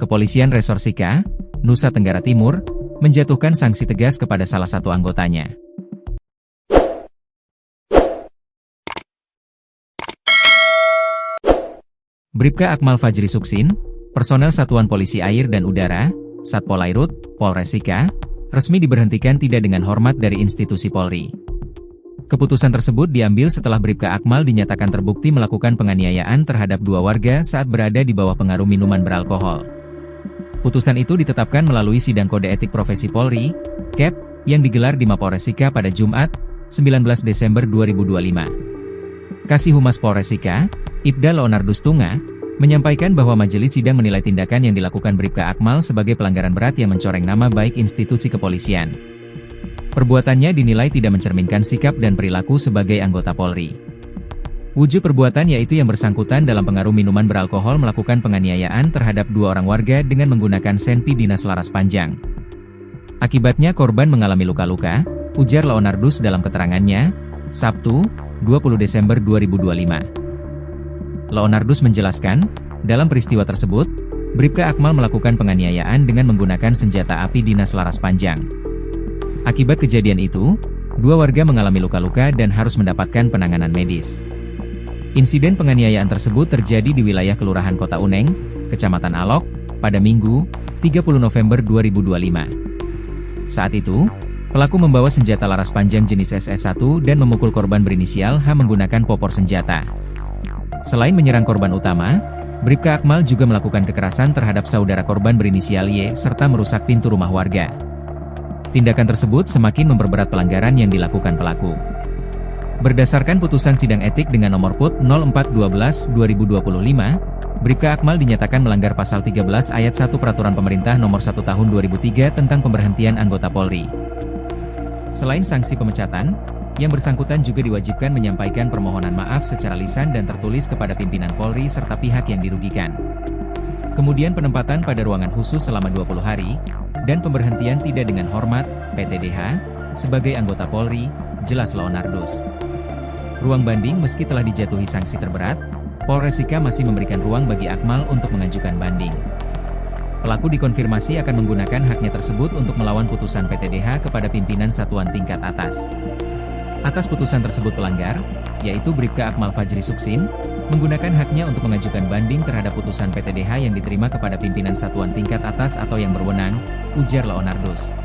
Kepolisian Resor Sika, Nusa Tenggara Timur, menjatuhkan sanksi tegas kepada salah satu anggotanya. Bribka Akmal Fajri Suksin, personel Satuan Polisi Air dan Udara, Satpol Airut, Polres Sika, resmi diberhentikan tidak dengan hormat dari institusi Polri. Keputusan tersebut diambil setelah Bribka Akmal dinyatakan terbukti melakukan penganiayaan terhadap dua warga saat berada di bawah pengaruh minuman beralkohol. Putusan itu ditetapkan melalui Sidang Kode Etik Profesi Polri, KEP, yang digelar di Mapolres Sika pada Jumat, 19 Desember 2025. Kasih Humas Polres Sika, Ibda Leonardus Tunga, menyampaikan bahwa majelis sidang menilai tindakan yang dilakukan Bribka Akmal sebagai pelanggaran berat yang mencoreng nama baik institusi kepolisian. Perbuatannya dinilai tidak mencerminkan sikap dan perilaku sebagai anggota Polri. Wujud perbuatan yaitu yang bersangkutan dalam pengaruh minuman beralkohol melakukan penganiayaan terhadap dua orang warga dengan menggunakan senpi dinas laras panjang. Akibatnya korban mengalami luka-luka, ujar Leonardus dalam keterangannya, Sabtu, 20 Desember 2025. Leonardus menjelaskan, dalam peristiwa tersebut, Bribka Akmal melakukan penganiayaan dengan menggunakan senjata api dinas laras panjang. Akibat kejadian itu, dua warga mengalami luka-luka dan harus mendapatkan penanganan medis. Insiden penganiayaan tersebut terjadi di wilayah Kelurahan Kota Uneng, Kecamatan Alok, pada Minggu, 30 November 2025. Saat itu, pelaku membawa senjata laras panjang jenis SS1 dan memukul korban berinisial H menggunakan popor senjata. Selain menyerang korban utama, Bribka Akmal juga melakukan kekerasan terhadap saudara korban berinisial Y serta merusak pintu rumah warga. Tindakan tersebut semakin memperberat pelanggaran yang dilakukan pelaku. Berdasarkan putusan sidang etik dengan nomor PUT 0412/2025, Bribka Akmal dinyatakan melanggar pasal 13 ayat 1 Peraturan Pemerintah nomor 1 tahun 2003 tentang pemberhentian anggota Polri. Selain sanksi pemecatan, yang bersangkutan juga diwajibkan menyampaikan permohonan maaf secara lisan dan tertulis kepada pimpinan Polri serta pihak yang dirugikan. Kemudian penempatan pada ruangan khusus selama 20 hari, dan pemberhentian tidak dengan hormat, PTDH, sebagai anggota Polri, jelas Leonardus. Ruang banding meski telah dijatuhi sanksi terberat, Polres Sika masih memberikan ruang bagi Akmal untuk mengajukan banding. Pelaku dikonfirmasi akan menggunakan haknya tersebut untuk melawan putusan PTDH kepada pimpinan satuan tingkat atas. Atas putusan tersebut pelanggar, yaitu Bribka Akmal Fajri Suksin, menggunakan haknya untuk mengajukan banding terhadap putusan PTDH yang diterima kepada pimpinan satuan tingkat atas atau yang berwenang, ujar Leonardus.